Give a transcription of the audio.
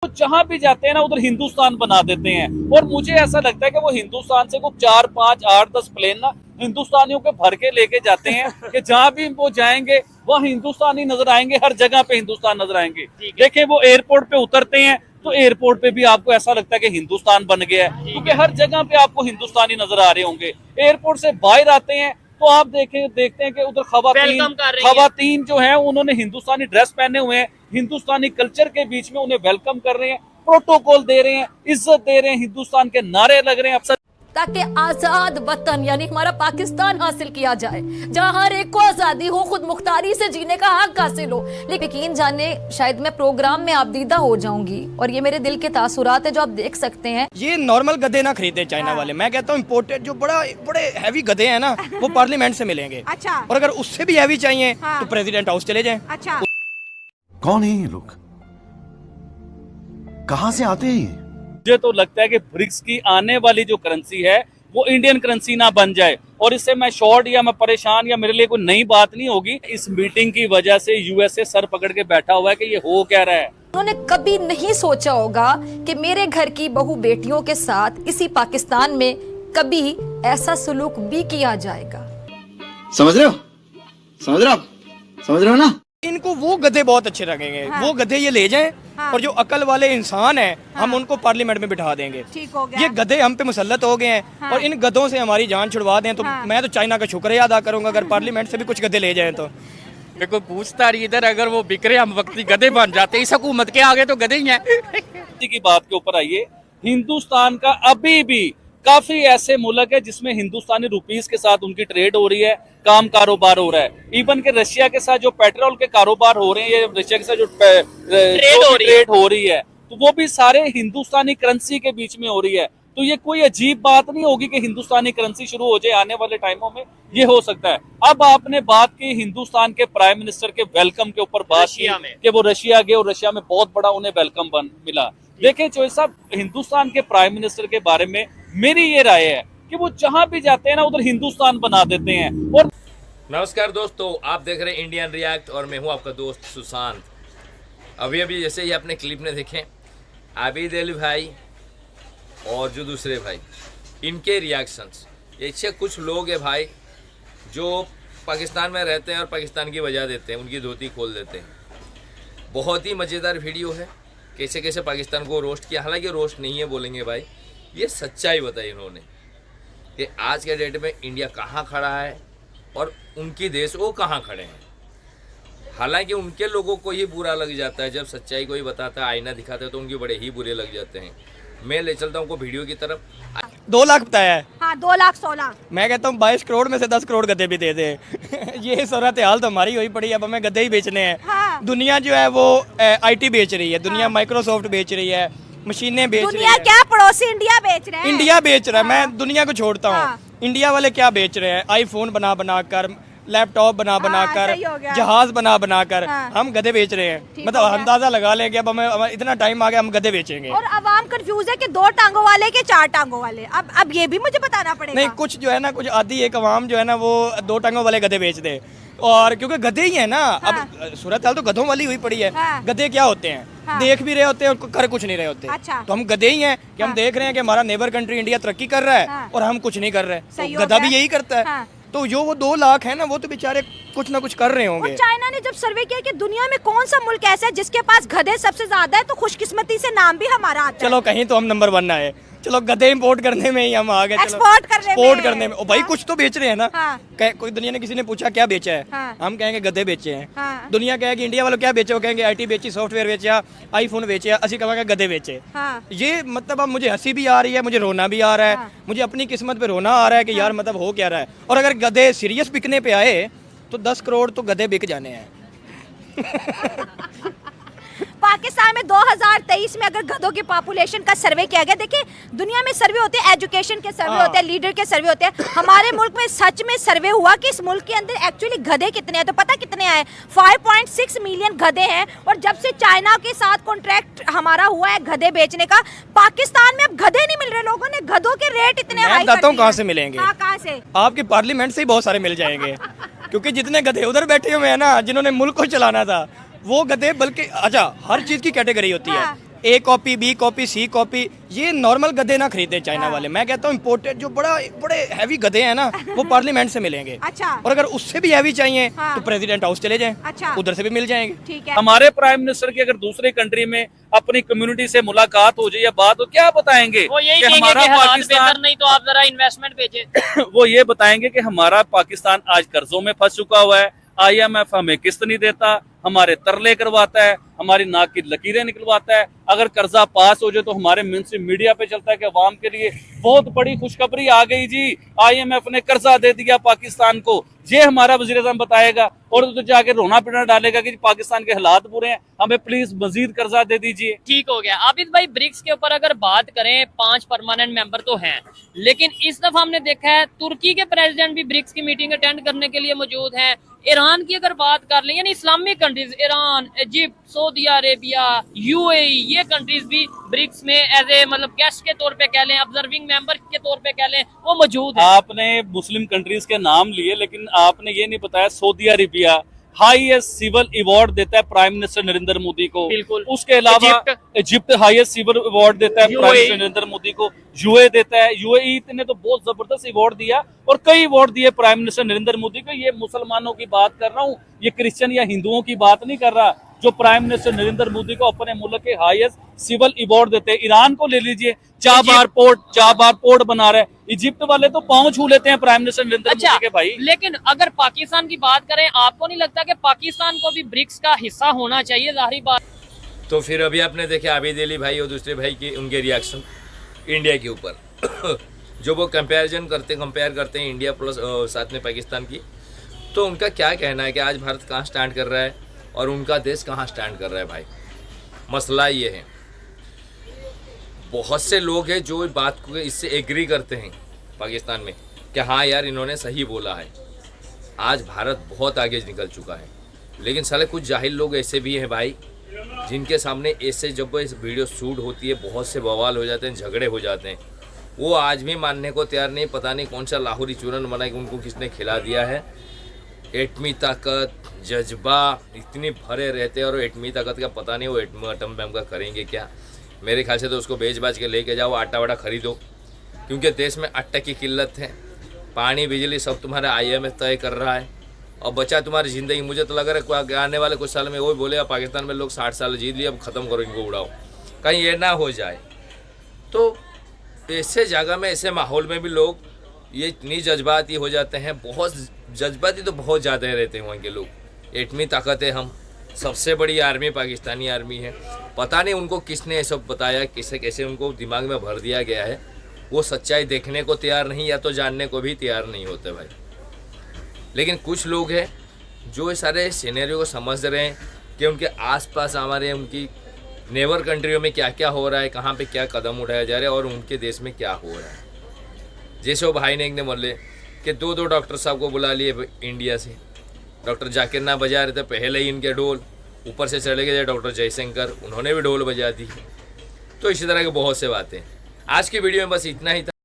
तो जहां भी जाते हैं ना उधर हिंदुस्तान बना देते हैं। और मुझे ऐसा लगता है कि वो हिंदुस्तान से कुछ 4, 5, 8, 10 प्लेन ना हिंदुस्तानियों के भर के लेके जाते हैं कि जहां भी वो जाएंगे वह हिंदुस्तानी नजर आएंगे, हर जगह पे हिंदुस्तान नजर आएंगे। देखें वो एयरपोर्ट पे उतरते हैं तो एयरपोर्ट पे भी आपको ऐसा लगता है कि हिंदुस्तान बन गया है, क्योंकि हर जगह पे आपको हिंदुस्तानी नजर आ रहे होंगे। एयरपोर्ट से बाहर आते हैं तो आप देखते हैं कि उधर खवातीन जो है उन्होंने हिंदुस्तानी ड्रेस पहने हुए हैं, हिंदुस्तानी कल्चर के बीच में उन्हें वेलकम कर रहे हैं, प्रोटोकॉल दे रहे हैं, इज्जत दे रहे हैं, हिंदुस्तान के नारे लग रहे हैं अफसर, ताकि आजाद वतन यानी हमारा पाकिस्तान हासिल किया जाए, जहां हर एक को आजादी हो, खुद मुख्तारी से जीने का हक हासिल हो। लेकिन यकीन जाने शायद मैं प्रोग्राम में आपदीदा हो जाऊंगी और ये मेरे दिल के तासुरात है जो आप देख सकते हैं। ये नॉर्मल गधे ना खरीदे चाइना वाले, मैं कहता हूँ इम्पोर्टेड जो बड़े हैवी गधे हैं ना वो पार्लियामेंट से मिलेंगे। अच्छा। और अगर उससे भी हैवी चाहिए तो प्रेसिडेंट हाउस चले जाएं। अच्छा। कौन है ये लोग, कहां से आते हैं ये? मुझे तो लगता है कि ब्रिक्स की आने वाली जो करेंसी है वो इंडियन करेंसी ना बन जाए, और इससे मैं शॉर्ट या मैं परेशान या मेरे लिए कोई नई बात नहीं होगी। इस मीटिंग की वजह से यूएसए सर पकड़ के बैठा हुआ है कि ये हो क्या रहा है। उन्होंने कभी नहीं सोचा होगा कि मेरे घर की बहू बेटियों के साथ इसी पाकिस्तान में कभी ऐसा सुलूक भी किया जाएगा। समझ रहे हो ना? इनको वो गधे बहुत अच्छे लगेंगे। वो गधे ये ले जाएं और जो अकल वाले इंसान हैं हम उनको पार्लियामेंट में बिठा देंगे। ठीक हो गया। ये गधे हम पे मुसल्लत हो गए हैं और इन गधों से हमारी जान छुड़वा दें तो मैं तो चाइना का शुक्रिया अदा करूंगा अगर पार्लियामेंट से भी कुछ गधे ले जाएं तो। देखो पूछता रही इधर, अगर वो बिक्रे हम वक्ती गधे बन जाते, इस हुकूमत के आगे तो गधे ही हैं। की बात के ऊपर आइए, हिंदुस्तान का अभी भी काफी ऐसे मुल्क है जिसमें हिंदुस्तानी रुपीस के साथ उनकी ट्रेड हो रही है, काम कारोबार हो रहा है। इवन के रशिया के साथ जो पेट्रोल के कारोबार हो रहे हैं, ये रशिया के साथ जो ट्रेड हो रही है तो वो भी सारे हिंदुस्तानी करेंसी के बीच में हो रही है। तो ये कोई अजीब बात नहीं होगी कि हिंदुस्तानी करेंसी शुरू हो जाए आने वाले टाइमों में, ये हो सकता है। अब आपने बात की हिंदुस्तान के प्राइम मिनिस्टर के वेलकम के ऊपर बात की कि वो रशिया गए और रशिया में बहुत बड़ा उन्हें वेलकम मिला। देखें चौधरी साहब, हिंदुस्तान के प्राइम मिनिस्टर के बारे में मेरी ये राय है कि वो जहां भी जाते हैं ना उधर हिंदुस्तान बना देते हैं। और नमस्कार दोस्तों, आप देख रहे हैं इंडियन रिएक्ट और मैं हूं आपका दोस्त सुशांत। अभी जैसे ही आपने क्लिप में देखें, आबिद अली भाई और जो दूसरे भाई, इनके रिएक्शंस, ऐसे कुछ लोग हैं भाई जो पाकिस्तान में रहते हैं और पाकिस्तान की वजह देते हैं, उनकी धोती खोल देते हैं। बहुत ही मज़ेदार वीडियो है, कैसे कैसे पाकिस्तान को रोस्ट किया। हालांकि रोस्ट नहीं है बोलेंगे भाई, ये सच्चाई बताई इन्होंने कि आज के डेट में इंडिया कहाँ खड़ा है और उनकी देश वो कहाँ खड़े हैं। हालांकि उनके लोगों को ही बुरा लग जाता है जब सच्चाई कोई बताता है, आईना दिखाता है तो उनके बड़े ही बुरे लग जाते हैं। मैं ले चलता हूँ उनको वीडियो की तरफ। 2 लाख बताया है। हाँ, 2,16,000। मैं कहता हूँ 22 करोड़ में से 10 करोड़ गधे भी दे दे। ये सूरत हाल तो हमारी हुई पड़ी है, अब हमें गधे ही बेचने हैं। हाँ। दुनिया जो है वो आईटी बेच रही है, दुनिया माइक्रोसॉफ्ट बेच रही है, मशीनें बेच रही है। दुनिया क्या, पड़ोसी इंडिया बेच रहे हैं। इंडिया बेच रहा है। मैं दुनिया को छोड़ता हूँ, इंडिया वाले क्या बेच रहे हैं? आईफोन बना बना कर, लैपटॉप बना बना कर, जहाज बना बना कर, हम गधे बेच रहे हैं। मतलब अंदाजा लगा लें कि अब हमें इतना टाइम आ गया, हम गधे बेचेंगे। और अवाम कंफ्यूज है कि 2 टांगों वाले के 4 टांगों वाले। अब ये भी मुझे बताना पड़ेगा। नहीं, कुछ जो है ना, कुछ आधी एक अवाम जो है ना वो 2 टांगों वाले गधे बेच दे। और क्योंकि गधे ही है ना, अब सूरत हाल तो गधों वाली हुई पड़ी है। गधे क्या होते हैं? देख भी रहे होते हैं और कर कुछ नहीं रहे होते। अच्छा। तो हम गधे ही हैं कि हम देख रहे हैं कि हमारा नेबर कंट्री इंडिया तरक्की कर रहा है और हम कुछ नहीं कर रहे। तो गधा भी यही करता है। तो जो वो 2 लाख है ना, वो तो बेचारे कुछ ना कुछ कर रहे होंगे। और चाइना ने जब सर्वे किया कि दुनिया में कौन सा मुल्क ऐसा है जिसके पास गधे सबसे ज्यादा है, तो खुशकिस्मती से नाम भी हमारा आता है। चलो कहीं तो हम नंबर 1 आए। चलो गधे इंपोर्ट करने में ही हम आ गए, एक्सपोर्ट करने में। ओ भाई, कुछ तो बेच रहे हैं ना। कोई दुनिया ने किसी ने पूछा क्या बेचा है, हम कहेंगे गधे बेचे हैं। दुनिया कहेगी इंडिया वालों क्या बेचे, वो कहेंगे आईटी बेची, सॉफ्टवेयर बेचा, आईफोन बेचे, असि कहेंगे गधे बेचे। ये मतलब अब मुझे हंसी भी आ रही है, मुझे रोना भी आ रहा है, मुझे अपनी किस्मत पे रोना आ रहा है कि यार मतलब हो क्या रहा है। और अगर गधे सीरियस बिकने पे आए तो 10 करोड़ तो गधे बिक जाने हैं। पाकिस्तान में 2023 में अगर गधों की पॉपुलेशन का सर्वे किया गया, देखिए दुनिया में सर्वे होते हैं, एजुकेशन के सर्वे होते हैं, लीडर के सर्वे होते हैं। हमारे मुल्क में सच में सर्वे हुआ कि इस मुल्क के अंदर एक्चुअली गधे कितने हैं, तो पता कितने आए? 5.6 मिलियन गधे हैं। और जब से चाइना के साथ कॉन्ट्रैक्ट हमारा हुआ है गधे बेचने का, पाकिस्तान में अब गधे नहीं मिल रहे। लोगों ने गधों के रेट इतने हाई कर दिए। कहाँ से मिलेंगे? कहाँ से? आपके पार्लियामेंट से ही बहुत सारे मिल जाएंगे। क्योंकि जितने गधे उधर बैठे हुए हैं ना, जिन्होंने मुल्क को चलाना था, वो गधे, बल्कि अच्छा हर चीज की कैटेगरी होती है। A copy, B copy, C copy, ये नॉर्मल गधे ना खरीदे चाइना वाले। मैं कहता हूँ इम्पोर्टेड जो बड़े हैवी गधे हैं ना, वो पार्लियामेंट से मिलेंगे। अच्छा। और अगर उससे भी हैवी चाहिए तो प्रेसिडेंट हाउस चले जाएं, अच्छा। उधर से भी मिल जाएंगे। ठीक है। हमारे प्राइम मिनिस्टर की अगर दूसरे कंट्री में अपनी कम्युनिटी से मुलाकात हो जाए या बात हो, क्या बताएंगे वो यही कि कहेंगे हमारा कि हालात पाकिस्तान, बेहतर नहीं तो आप जरा इन्वेस्टमेंट भेजें। वो ये बताएंगे कि हमारा पाकिस्तान आज कर्जों में फंस चुका हुआ है, IMF हमें किस्त नहीं देता, हमारे तरले करवाता है, हमारी नाक की लकीरें निकलवाता है। अगर कर्जा पास हो जाए तो हमारे मीडिया पे चलता है कि अवाम के लिए बहुत बड़ी खुशखबरी आ गई जी, IMF ने कर्जा दे दिया पाकिस्तान को। ये हमारा वज़ीर-ए-आज़म बताएगा और तो जाके रोना पिटना डालेगा कि पाकिस्तान के हालात बुरे हैं, हमें प्लीज मजीद कर्जा दे दीजिए। ठीक हो गया। आबिद भाई, ब्रिक्स के ऊपर अगर बात करें, 5 परमानेंट मेंबर तो हैं, लेकिन इस दफा हमने देखा है तुर्की के प्रेसिडेंट भी ब्रिक्स की मीटिंग अटेंड करने के लिए मौजूद हैं। ईरान की अगर बात कर लें, यानी Islamic countries, Iran, Egypt, Saudi Arabia, UAE, ये कंट्रीज भी ब्रिक्स में एज ए मतलब गेस्ट के तौर पे कह लें, ऑब्जर्विंग मेंबर के तौर पे कह लें, वो मौजूद है। आपने मुस्लिम कंट्रीज के नाम लिए, लेकिन आपने ये नहीं बताया Saudi Arabia highest civil award देता है प्राइम मिनिस्टर नरेंद्र मोदी को। बिल्कुल। उसके अलावा इजिप्ट हाईएस्ट सिविल अवार्ड देता है प्राइम मिनिस्टर नरेंद्र मोदी को। UAE देता है, UAE ने तो बहुत जबरदस्त अवार्ड दिया और कई अवार्ड दिए प्राइम मिनिस्टर नरेंद्र मोदी को। ये मुसलमानों की बात कर रहा हूँ, ये क्रिश्चियन या हिंदुओं की बात नहीं कर रहा। जो प्राइम मिनिस्टर नरेंद्र मोदी को अपने मुल्क के हाईएस्ट सिविल अवार्ड देते हैं। ईरान को ले लीजिए, 4 बार पोर्ट बना रहा है। इजिप्ट वाले तो पांव छू लेते हैं प्राइम मिनिस्टर नरेंद्र मोदी के भाई। लेकिन अगर पाकिस्तान की बात करें, आपको नहीं लगता कि पाकिस्तान को भी ब्रिक्स का हिस्सा होना चाहिए? जाहिर बात। तो फिर अभी आपने देखे आबिद अली भाई और दूसरे भाई के उनके रिएक्शन इंडिया के ऊपर जो वो कंपेयर करते हैं इंडिया प्लस साथ में पाकिस्तान की, तो उनका क्या कहना है कि आज भारत कहाँ स्टैंड कर रहा है और उनका देश कहाँ स्टैंड कर रहा है। भाई मसला ये है, बहुत से लोग हैं जो बात को इससे एग्री करते हैं पाकिस्तान में कि हाँ यार इन्होंने सही बोला है, आज भारत बहुत आगे निकल चुका है। लेकिन साले कुछ जाहिल लोग ऐसे भी हैं भाई, जिनके सामने ऐसे जब इस वीडियो शूट होती है बहुत से बवाल हो जाते हैं, झगड़े हो जाते हैं, वो आज भी मानने को तैयार नहीं। पता नहीं कौन सा लाहौरी चूरन बना के उनको किसने खिला दिया है। एटमी ताकत, जज्बा इतनी भरे रहते हैं और एटमी ताकत का पता नहीं वो एटम बम का करेंगे क्या। मेरे ख्याल से तो उसको बेच बाच के लेके जाओ, आटा वाटा खरीदो, क्योंकि देश में आटा की किल्लत है। पानी बिजली सब तुम्हारा IMF तय कर रहा है और बचा तुम्हारी ज़िंदगी। मुझे तो लग रहा है आने वाले कुछ साल में वो बोलेगा पाकिस्तान में लोग 60 साल जीत लिए, अब ख़त्म करो इनको, उड़ाओ, कहीं ये ना हो जाए। तो ऐसे जगह में, ऐसे माहौल में भी लोग ये इतनी जज्बाती हो जाते हैं, बहुत जज्बाती तो बहुत ज़्यादा रहते हैं वहाँ के लोग। एटमी ताकत है, हम सबसे बड़ी आर्मी पाकिस्तानी आर्मी है। पता नहीं उनको किसने ये सब बताया, कैसे उनको दिमाग में भर दिया गया है। वो सच्चाई देखने को तैयार नहीं या तो जानने को भी तैयार नहीं होते भाई। लेकिन कुछ लोग हैं जो इस सारे सिनेरियो को समझ रहे हैं कि उनके आसपास हमारे उनकी नेबर कंट्रियों में क्या क्या हो रहा है, कहाँ पे क्या कदम उठाया जा रहा है और उनके देश में क्या हो रहा है। जैसे वो भाई ने एक ने बोले कि 2 डॉक्टर साहब को बुला लिए इंडिया से, डॉक्टर जाकिर ना बजा रहे थे पहले ही इनके ढोल, ऊपर से चले गए डॉक्टर जयशंकर, उन्होंने भी ढोल बजा दी। तो इसी तरह की बहुत से बातें। आज की वीडियो में बस इतना ही था।